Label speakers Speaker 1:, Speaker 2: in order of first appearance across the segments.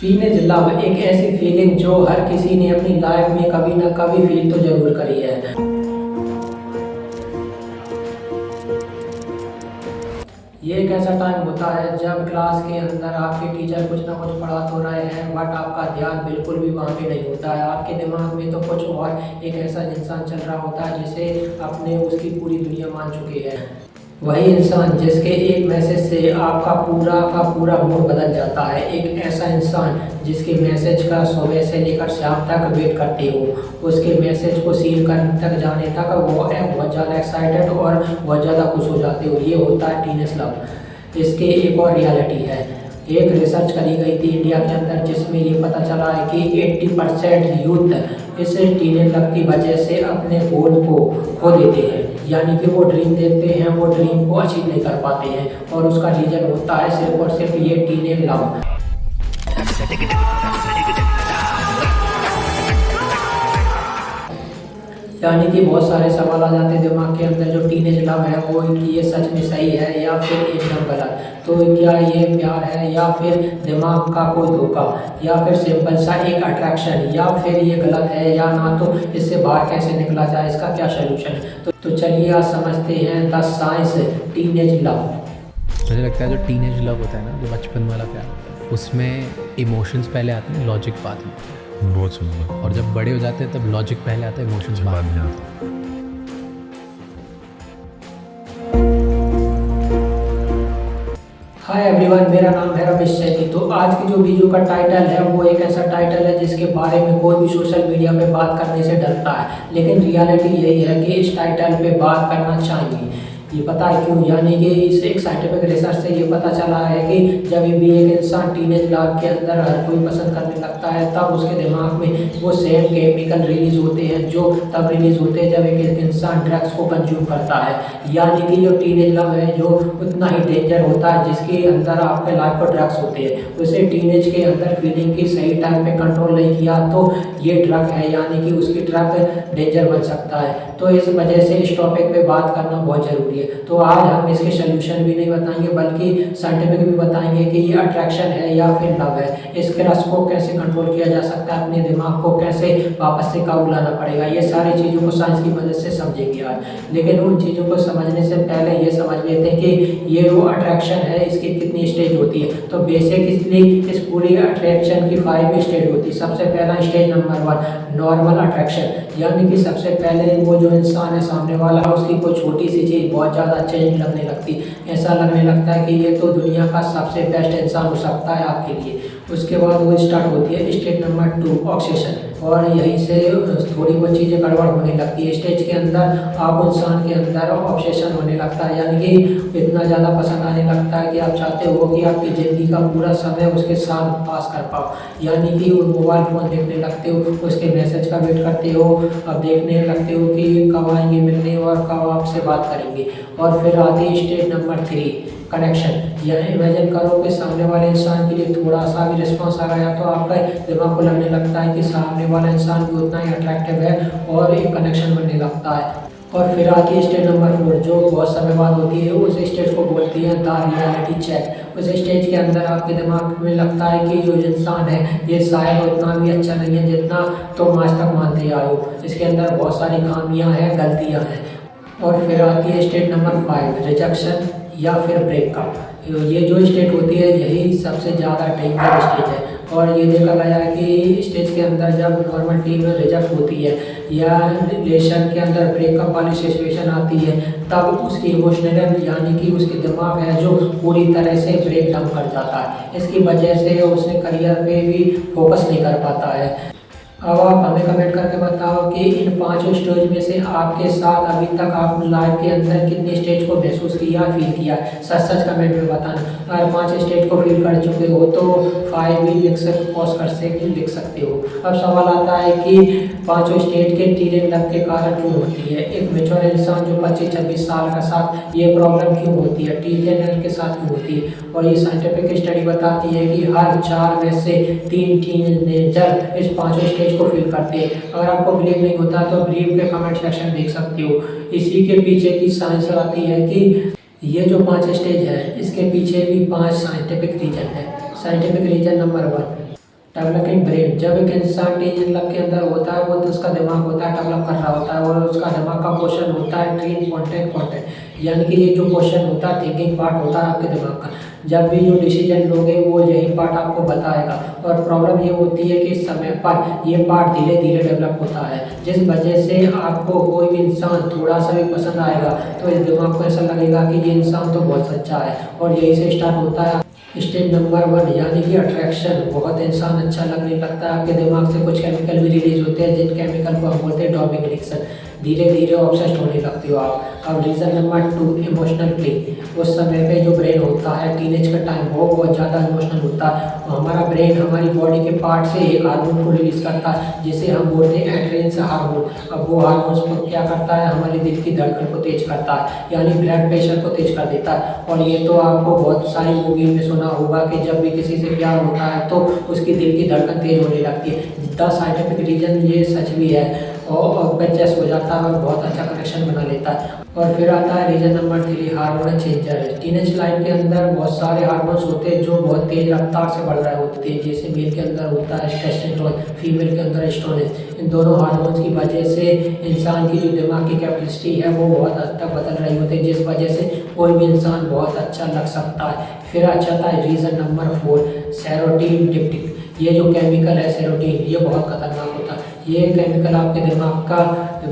Speaker 1: Teenage love एक ऐसी feeling जो हर किसी ने अपनी लाइफ में कभी ना कभी फील तो जरूर करी है। ये एक ऐसा टाइम होता है जब क्लास के अंदर आपके टीचर कुछ ना कुछ पढ़ा तो रहे हैं बट आपका ध्यान बिल्कुल भी वहाँ पे नहीं होता है। आपके दिमाग में तो कुछ और एक ऐसा इंसान चल रहा होता है जिसे अपने उसकी पूरी दुनिया मान चुके हैं। वही इंसान जिसके एक मैसेज से आपका पूरा का पूरा मूड बदल जाता है। एक ऐसा इंसान जिसके मैसेज का सुबह से लेकर शाम तक वेट करते हो, उसके मैसेज को सील कर तक जाने तक वो बहुत ज़्यादा एक्साइटेड और बहुत ज़्यादा खुश हो जाते हो। ये होता है टीनेज लव। इसके एक और रियलिटी है। एक रिसर्च करी गई थी इंडिया के अंदर जिसमें ये पता चला है कि 80% यूथ इस टीनेज लव की वजह से अपने गोल को खो देते हैं। यानी कि वो ड्रीम देखते हैं, वो ड्रीम को अचीव नहीं कर पाते हैं और उसका रीज़न होता है सिर्फ और सिर्फ ये टीनेज लव। यानी कि बहुत सारे सवाल आ जाते हैं दिमाग के अंदर, जो टीनेज लव है वो ये सच में सही है या फिर एकदम गलत। तो क्या ये प्यार है या फिर दिमाग का कोई धोखा या फिर सिंपल सा एक अट्रैक्शन, या फिर ये गलत है या ना, तो इससे बाहर कैसे निकला जाए, इसका क्या सोल्यूशन है। तो चलिए आज समझते हैं द साइंस टीनेज लव।
Speaker 2: मुझे लगता है जो टीनेज लव होता है ना, जो बचपन वाला प्यार, उसमें इमोशंस पहले आते हैं, लॉजिक बाद में।
Speaker 3: बहुत सुंदर।
Speaker 2: और जब बड़े हो जाते हैं तब लॉजिक पहले आता है, इमोशंस बाद में आता है।
Speaker 1: हाय एवरीवन, मेरा नाम है रमेश सैनी। तो आज की जो वीडियो का टाइटल है वो एक ऐसा टाइटल है जिसके बारे में कोई भी सोशल मीडिया पे बात करने से डरता है, लेकिन रियलिटी यही है कि इस टाइटल पे बात करना चाहिए। ये पता है क्यों? यानी कि इस एक साइंटिफिक रिसर्च से ये पता चला है कि जब भी एक इंसान टीनेज लाइफ के अंदर हर कोई पसंद करने लगता है तब उसके दिमाग में वो सेम केमिकल रिलीज होते हैं जो तब रिलीज होते हैं जब एक इंसान ड्रग्स को कंज्यूम करता है। यानी कि जो टीनेज लव है जो उतना ही डेंजर होता है जिसके अंदर आपके लाइफ पर ड्रग्स होते हैं। उसे टीनेज के अंदर फीलिंग की सही टाइम पे कंट्रोल नहीं किया तो ये ड्रग है, यानी कि उसकी ड्रग डेंजर बन सकता है। तो इस वजह से इस टॉपिक पे बात करना बहुत ज़रूरी है। तो आज हम इसके सोल्यूशन भी नहीं बताएंगे बल्कि साइंटिफिक भी बताएंगे कि ये अट्रैक्शन है या फिर लव है। इस क्रश को कैसे कंट्रोल किया जा सकता है, अपने दिमाग को कैसे वापस से काबू लाना पड़ेगा, ये सारी चीज़ों को साइंस की मदद से समझेंगे आज। लेकिन उन चीज़ों को समझने से पहले ये समझ लेते हैं कि ये वो अट्रैक्शन है इसकी कितनी स्टेज होती है। तो बेसिकली इस पूरी अट्रैक्शन की 5 स्टेज होती है। सबसे पहला स्टेज नंबर 1 नॉर्मल अट्रैक्शन, यानी कि सबसे पहले वो जो इंसान है सामने वाला है उसकी कोई छोटी सी चीज़ बहुत ज़्यादा चेंज लगने लगती, ऐसा लगने लगता है कि ये तो दुनिया का सबसे बेस्ट इंसान हो सकता है आपके लिए। उसके बाद वो स्टार्ट होती है स्टेज नंबर 2 ऑब्सेशन, और यहीं से थोड़ी बहुत चीज़ें गड़बड़ होने लगती है। स्टेज के अंदर आप इंसान के अंदर ऑब्सेशन होने लगता है, यानी कि इतना ज़्यादा पसंद आने लगता है कि आप चाहते हो कि आपकी ज़िंदगी का पूरा समय उसके साथ पास कर पाओ। यानी कि वो मोबाइल फ़ोन देखने लगते हो, उसके मैसेज का वेट करते हो, अब देखने लगते हो कि कब आएंगे मिलने और कब आपसे बात करेंगे। और फिर आती है स्टेज नंबर 3 कनेक्शन। यह इमेजिन करो कि सामने वाले इंसान के लिए थोड़ा सा भी रिस्पॉन्स आ गया तो आपका दिमाग को लगने लगता है कि सामने वाला इंसान भी उतना ही अट्रैक्टिव है और एक कनेक्शन बनने लगता है। और फिर आती है स्टेज नंबर 4 जो बहुत समय बाद होती है। उस स्टेज को बोलती है द रियलिटी चेक। उस स्टेज के अंदर आपके दिमाग में लगता है कि जो इंसान है ये शायद उतना भी अच्छा नहीं है जितना तुम आज तक मानते आए हो। इसके अंदर बहुत सारी खामियां हैं, गलतियां हैं। और फिर आती है स्टेज नंबर 5 रिजेक्शन या फिर ब्रेकअप। ये जो स्टेज होती है यही सबसे ज़्यादा डेंजर स्टेज है। और ये देखा गया है कि स्टेज के अंदर जब नॉर्मल टीम में रिजेक्ट होती है या रिलेशन के अंदर ब्रेकअप वाली सिचुएशन आती है तब उसकी इमोशनल यानी कि उसके दिमाग है जो पूरी तरह से ब्रेक डाउन कर जाता है। इसकी वजह से उसे करियर पे भी फोकस नहीं कर पाता है। अब आप हमें कमेंट करके बताओ कि इन 5 स्टेज में से आपके साथ अभी तक आप लाइफ के अंदर कितने स्टेज को महसूस किया, फील किया। सच सच कमेंट में बताना। अगर 5 स्टेज को फील कर चुके हो तो 5 भी लिख सकते, पॉज कर से लिख सकते हो। अब सवाल आता है कि 5 स्टेज के टीनेज लव के कारण क्यों होती है। एक मेच्योर इंसान जो 25-26 साल का साथ ये प्रॉब्लम क्यों होती है, टीनेजर के साथ क्यों होती है। और ये साइंटिफिक स्टडी बताती है कि हर 4 में से 3 टीनेजर इस 5 स्टेज को फील करते हैं। अगर आपको बिलीव नहीं होता तो बिलीव के कमेंट सेक्शन देख सकते हो। इसी के पीछे की साइंस आती है कि ये जो 5 स्टेज है इसके पीछे भी 5 साइंटिफिक रीजन है। Scientific reason number 1 developing brain, जब एक इंसान टीन लग के अंदर होता है वो तो उसका दिमाग होता है डेवलप कर रहा होता है और उसका दिमाग का पोर्शन होता है ट्रेन कंटेंट यानी कि ये जो पोर्शन होता है थिंकिंग पार्ट होता है आपके दिमाग का। जब भी जो डिसीजन लोगे वो यही पार्ट आपको बताएगा और प्रॉब्लम ये होती है कि समय पर ये पार्ट धीरे धीरे डेवलप होता है, जिस वजह से आपको कोई भी इंसान थोड़ा सा भी पसंद आएगा तो इस दिमाग को ऐसा लगेगा कि ये इंसान तो बहुत अच्छा है और यही से स्टार्ट होता है स्टेज नंबर 1 यानी कि अट्रैक्शन। बहुत इंसान अच्छा लगने लगता है, आपके दिमाग से कुछ केमिकल भी रिलीज होते हैं जिन केमिकल को हम बोलते हैं डोपामिन एडिक्शन। धीरे धीरे ऑब्सेस्ड होने लगती हो आप। अब रीज़न नंबर 2 इमोशनल प्ले। उस समय पे जो ब्रेन होता है टीनेज का टाइम वो बहुत ज़्यादा इमोशनल होता है। हमारा ब्रेन हमारी बॉडी के पार्ट से एक हार्मोन को रिलीज करता है जिसे हम बोलते हैं एड्रेनलिन हार्मोन। अब वो हार्मोन को क्या करता है, हमारे दिल की धड़कन को तेज करता है यानी ब्लड प्रेशर को तेज कर देता है। और ये तो आपको बहुत सारी मूवी में सुना होगा कि जब भी किसी से प्यार होता है तो उसकी दिल की धड़कन तेज होने लगती है। जितना साइंटिफिक रीजन ये सच भी है और बेचैस हो जाता है और बहुत अच्छा कनेक्शन बना लेता है। और फिर आता है reason number 3 hormonal changer. Teenage life के अंदर बहुत सारे हार्मोन्स होते हैं जो बहुत तेज रफ्तार से बढ़ रहे होते हैं, जैसे मेल के अंदर होता है टेस्टोस्टेरोन, फीमेल के अंदर एस्ट्रोजन। इन दोनों हार्मोन्स की वजह से इंसान की जो दिमाग की कैपेसिटी है वो बहुत हद तक बदल रही होती है, जिस वजह से कोई भी इंसान बहुत अच्छा लग सकता है। फिर अच्छा था रीजन नंबर 4 सेरोटोनिन डिप्टिक। ये जो केमिकल है सेरोटोनिन ये बहुत खतरनाक होता है। ये केमिकल आपके दिमाग का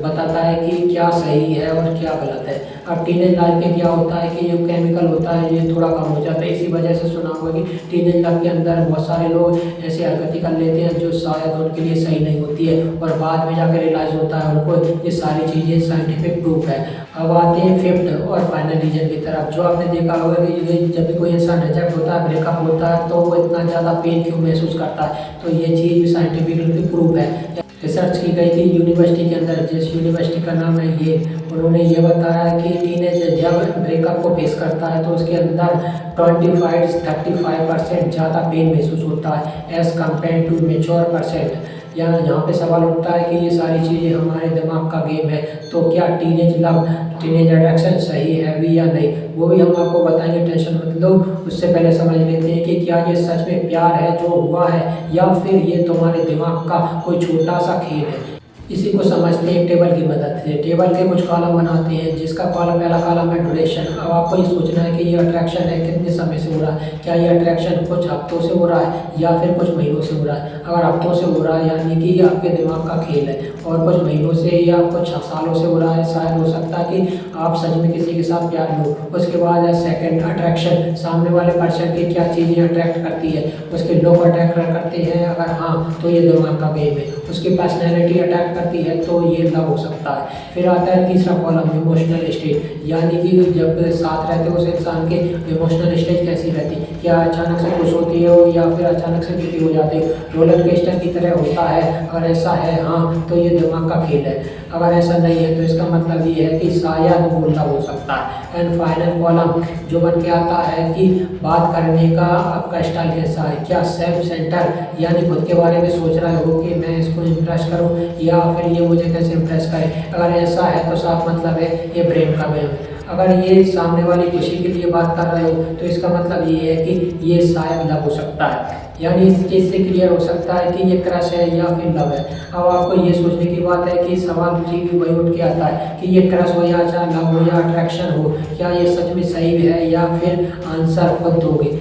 Speaker 1: बताता है कि क्या सही है और क्या गलत है। अब टीनेज लाइफ में क्या होता है कि जो केमिकल होता है ये थोड़ा कम हो जाता है। इसी वजह से सुना होगा कि टीनेज लाइफ के अंदर बहुत सारे लोग ऐसी हरकतें कर लेते हैं जो शायद उनके लिए सही नहीं होती है और बाद में जाकर रियलाइज होता है उनको ये सारी चीज़ें साइंटिफिक प्रूफ है। अब आते हैं 5th और फाइनल रीजन की तरफ। जो आपने देखा होगा कि जब भी कोई इंसान रिजेक्ट होता है ब्रेकअप होता है तो वो इतना ज़्यादा पेन क्यों महसूस करता है, तो ये चीज़ भी साइंटिफिकली प्रूफ है। रिसर्च की गई थी यूनिवर्सिटी के अंदर, जिस यूनिवर्सिटी का नाम है ये, उन्होंने ये बताया कि टीनेज जब ब्रेकअप को फेस करता है तो उसके अंदर 25-35% ज़्यादा पेन महसूस होता है as compare to mature percent. यहाँ पे सवाल उठता है कि ये सारी चीज़ें हमारे दिमाग का गेम है, तो क्या टीनेज लव टीनेज अट्रैक्शन सही है भी या नहीं, वो भी हम आपको बताएंगे, टेंशन मत लो। उससे पहले समझ लेते हैं कि क्या ये सच में प्यार है जो हुआ है या फिर ये तुम्हारे दिमाग का कोई छोटा सा खेल है। इसी को समझते हैं टेबल की मदद से। टेबल के कुछ कॉलम बनाते हैं जिसका कॉलम पहला कॉलम है ड्यूरेशन। अब आपको ये सोचना है कि ये अट्रैक्शन है कितने समय से हो रहा है, क्या ये अट्रैक्शन कुछ हफ्तों से हो रहा है या फिर कुछ महीनों से हो रहा है। अगर हफ्तों से हो रहा है यानी कि ये आपके दिमाग का खेल है और कुछ महीनों से या कुछ सालों से हो रहा है, शायद हो सकता है कि आप सच में किसी के साथ प्यार में हो। उसके बाद है सेकंड अट्रैक्शन, सामने वाले पर्सन की क्या चीज़ें अट्रैक्ट करती है, उसके लोग अट्रैक्ट करते हैं, अगर हाँ तो ये दिमाग का गेम है। उसकी पर्सनैलिटी अट्रैक्ट करती है तो ये लव हो सकता है। फिर आता है तीसरा कॉलम इमोशनल स्टेट, यानी कि जब साथ रहते हो उस इंसान के इमोशनल स्टेज कैसी रहती है, क्या अचानक से खुश होती है या फिर अचानक से दुखी हो जाते हो, रोलर कोस्टर की तरह होता है। अगर ऐसा है हाँ तो ये दिमाग का खेल है, अगर ऐसा नहीं है तो इसका मतलब ये है कि शायद वो लव हो सकता है। एंड फाइनल कॉलम जो बन के आता है कि बात करने का आपका स्टाइल कैसा है, क्या सेल्फ सेंटर यानी खुद के बारे में सोच रहे हो कि मैं इसको इम्प्रेस करूं या फिर ये मुझे कैसे इम्प्रेस करे। अगर ऐसा है तो साफ मतलब है ये प्रेम का गेम है। अगर ये सामने वाली खुशी के लिए बात कर रहे हो तो इसका मतलब ये है कि ये शायद लव हो सकता है, यानी इस चीज़ से क्लियर हो सकता है कि ये क्रश है या फिर लव है। अब आपको ये सोचने की बात है कि सवाल भी वही उठ के आता है कि ये क्रश हो या चाहे लव हो या अट्रैक्शन हो, क्या ये सच में सही है या फिर आंसर खुद दोगे।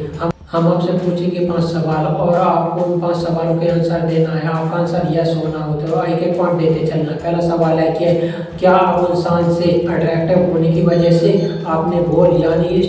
Speaker 1: हम आपसे पूछेंगे 5 सवाल और आपको उन 5 सवालों के आंसर देना है। आपका आंसर यस होना हो तो एक एक पॉइंट देते चलना। पहला सवाल है कि क्या आप इंसान से अट्रैक्टिव होने की वजह से आपने गोल यानी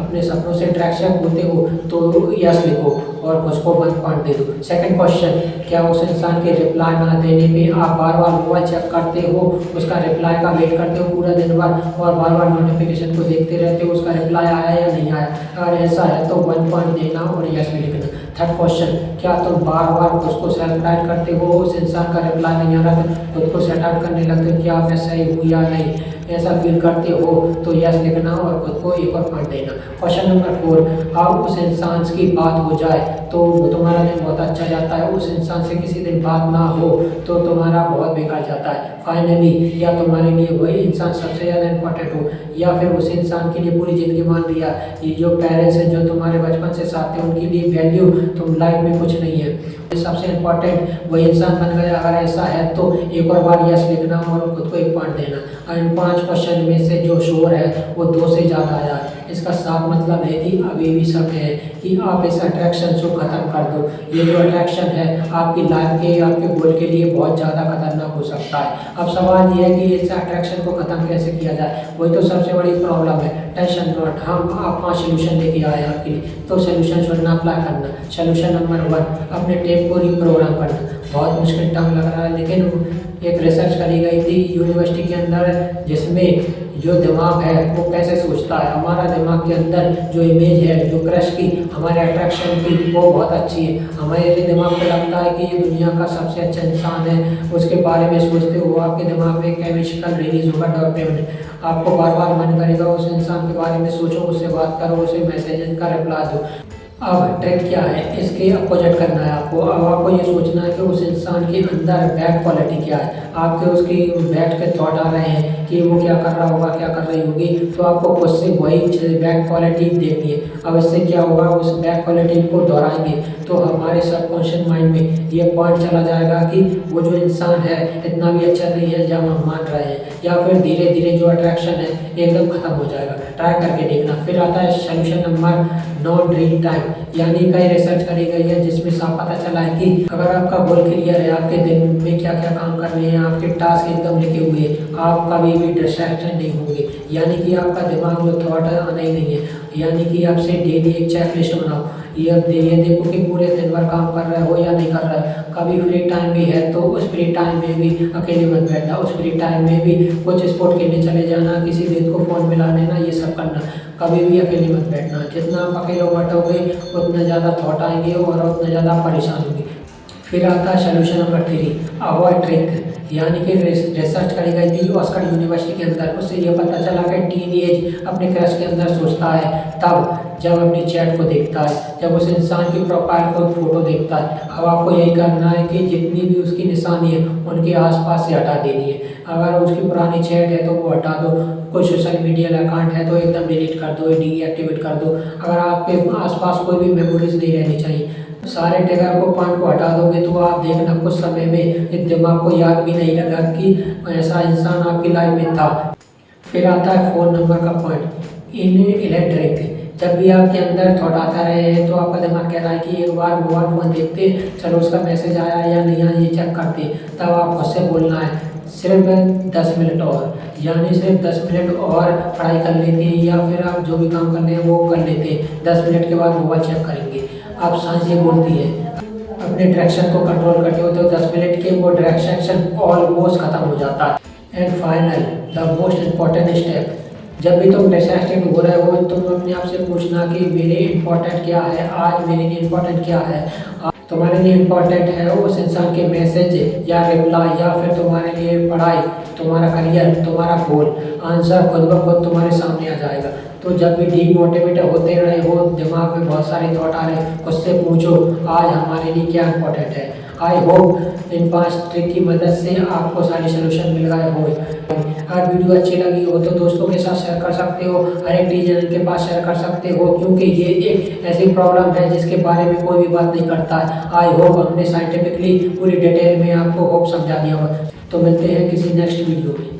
Speaker 1: अपने सपनों से अट्रैक्शन होते हो, तो यस लिखो और उसको 1 पॉइंट दे दो। सेकंड क्वेश्चन, क्या उस इंसान के रिप्लाई ना देने पे आप बार बार मोबाइल चेक करते हो, उसका रिप्लाई का वेट करते हो पूरा दिन भर और बार बार नोटिफिकेशन को देखते रहते हो उसका रिप्लाई आया या नहीं आया। अगर ऐसा है तो 1 पॉइंट देना और यस में लिखना। थर्ड क्वेश्चन, क्या तुम बार बार उसको सेल्फ डाइट करते हो, उस इंसान का रिप्लाई नहीं आ रहा तो खुद को सेट आउट करने लगते हो, क्या मैं सही हूँ या नहीं, ऐसा फील करते हो तो यस लिखना और खुद को एक और पॉइंट देना। क्वेश्चन नंबर 4, अब उस इंसान की बात हो जाए तो तुम्हारा दिन बहुत अच्छा जाता है। उस इंसान से किसी दिन बात ना हो तो तुम्हारा बहुत बेकार जाता है। फाइनली या तुम्हारे लिए वही इंसान सबसे ज़्यादा इम्पोर्टेंट हो, या फिर उस इंसान के लिए पूरी ज़िंदगी मान लिया। ये जो पेरेंट्स हैं जो तुम्हारे बचपन से साथ थे, उनके लिए वैल्यू तुम लाइफ में कुछ नहीं है। सबसे इम्पोर्टेंट वही इंसान बन गया। अगर ऐसा है तो एक और बार यस लिखना और खुद को एक पॉइंट देना। और इन 5 क्वेश्चन में से जो शोर है वो 2 से ज़्यादा आया है। इसका साफ मतलब है कि अभी भी समय है कि आप इस अट्रैक्शन को ख़त्म कर दो। ये जो अट्रैक्शन है आपकी लाइफ के, आपके गोल के लिए बहुत ज़्यादा खतरनाक हो सकता है। अब सवाल ये है कि इस अट्रैक्शन को ख़त्म कैसे किया जाए, वही तो सबसे बड़ी प्रॉब्लम है। टेंशन नॉट, हम आप 5 सोल्यूशन लेके आए आपके लिए, तो सोल्यूशन चुनना, अप्लाई करना। सोल्यूशन नंबर 1, अपने टेप को रिप्रोग्राम करना। बहुत मुश्किल टर्म लग रहा है, लेकिन एक रिसर्च करी गई थी यूनिवर्सिटी के अंदर, जिसमें जो दिमाग है वो कैसे सोचता है। हमारा दिमाग के अंदर जो इमेज है, जो क्रश की, हमारे अट्रैक्शन की, वो बहुत अच्छी है। हमारे दिमाग को लगता है कि ये दुनिया का सबसे अच्छा इंसान है, उसके बारे में सोचते हो आपके दिमाग में केमिकल रिलीज होगा, डोपामिन। आपको बार बार मन करेगा उस इंसान के बारे में सोचो, उससे बात करो, उसे मैसेज का रिप्लाई दो। अब ट्रिक क्या है, इसके अपोजिट करना है आपको। अब आपको ये सोचना है कि उस इंसान के अंदर बैड क्वालिटी क्या है। आपके उसकी बैड के थॉट आ रहे हैं कि वो क्या कर रहा होगा, क्या कर रही होगी, तो आपको खुद से वही बैड क्वालिटी देखनी है। अब इससे क्या होगा, उस बैड क्वालिटी को दोहराएंगे तो हमारे सबकॉन्शियस माइंड में ये पॉइंट चला जाएगा कि वो जो इंसान है इतना भी अच्छा नहीं है जब हम मान रहे हैं, या फिर धीरे धीरे जो अट्रैक्शन है एकदम खत्म हो जाएगा। ट्राई करके देखना। फिर आता है सोल्यूशन नंबर 9, ड्रीम टाइम। यानी कई रिसर्च करी गई है जिसमें साफ पता चला है कि अगर आपका गोल क्लियर है, आपके दिन में क्या क्या काम करने हैं, आपके टास्क एकदम लिखे हुए, आप कभी भी डिस्ट्रैक्शन नहीं होंगे। यानी कि आपका दिमाग जो थॉट है आना ही नहीं है। यानी कि आपसे डेली एक चेक लिस्ट बनाओ। ये देखो कि पूरे दिन भर काम कर रहे हो या नहीं कर रहे हो। कभी फ्री टाइम भी है तो उस फ्री टाइम में भी अकेले मत बैठना। उस फ्री टाइम में भी कुछ स्पोर्ट खेलने चले जाना, किसी दिन को फ़ोन मिला लेना, ये सब करना। कभी भी अकेले मत बैठना। जितना आप अकेले बैठोगे उतना ज़्यादा थॉट आएंगे और उतना ज़्यादा परेशान होंगे। फिर आता है सोल्यूशन नंबर 3, अवॉइड ट्रिक। यानी कि रिसर्च करी गई थी ऑक्सफोर्ड यूनिवर्सिटी के अंदर। उससे ये पता चला कि टीनेज अपने क्रश के अंदर सोचता है तब जब अपनी चैट को देखता है, जब उस इंसान की प्रोफाइल को फोटो देखता है। अब आपको यही करना है कि जितनी भी उसकी निशानी है उनके आसपास से हटा देनी है। अगर उसकी पुरानी चैट है तो वो हटा दो, कोई सोशल मीडिया अकाउंट है तो एकदम डिलीट कर दो, डीएक्टिवेट कर दो। अगर आपके आसपास कोई भी मेमोरीज नहीं रहनी चाहिए, सारे ट्रिगर को पॉइंट को हटा दोगे तो आप देखना कुछ समय में इस दिमाग को याद भी नहीं लगा कि ऐसा इंसान आपकी लाइफ में था। फिर आता है 4 नंबर का पॉइंट, इन इलेक्ट्रिक। जब भी आपके अंदर थॉट आता रहे तो आपका दिमाग कह रहा है कि एक बार मोबाइल फ़ोन देखते, चलो उसका मैसेज आया या नहीं आया ये चेक करते, तब आप खुद से बोलना है सिर्फ 10 मिनट और। यानी सिर्फ 10 मिनट और पढ़ाई कर लेते हैं या फिर आप जो भी काम करने हैं वो कर लेते हैं। 10 मिनट के बाद मोबाइल चेक करेंगे। आप साइंस ये बोलती है अपने डायरेक्शन को कंट्रोल करते हो तो 10 मिनट के वो डायरेक्शन ऑलमोस्ट खत्म हो जाता है। And final the most important step, जब भी तुम डिस्ट्रैक्टेड हो रहे हो तुम अपने आप से पूछना कि मेरे इम्पोर्टेंट क्या है, आज मेरे लिए इम्पोर्टेंट क्या है। तुम्हारे लिए इम्पोर्टेंट है उस इंसान के मैसेज या रिप्लाई, या फिर तुम्हारे लिए पढ़ाई, तुम्हारा करियर, तुम्हारा गोल। आंसर खुद ब खुद तुम्हारे सामने आ जाएगा। तो जब भी डीमोटिवेट होते रहे हो, दिमाग में बहुत सारे थॉट आ रहे, उससे पूछो आज हमारे लिए क्या इम्पोर्टेंट है। आई होप इन 5 ट्रिक की मदद से आपको सारे सोल्यूशन मिल गए हो। अगर वीडियो अच्छी लगी हो तो दोस्तों के साथ शेयर कर सकते हो, हर एक टीचर के पास शेयर कर सकते हो, क्योंकि ये एक ऐसी प्रॉब्लम है जिसके बारे में कोई भी बात नहीं करता है। आई होप हमने साइंटिफिकली पूरी डिटेल में आपको होप समझा दिया हो। तो मिलते हैं किसी नेक्स्ट वीडियो में।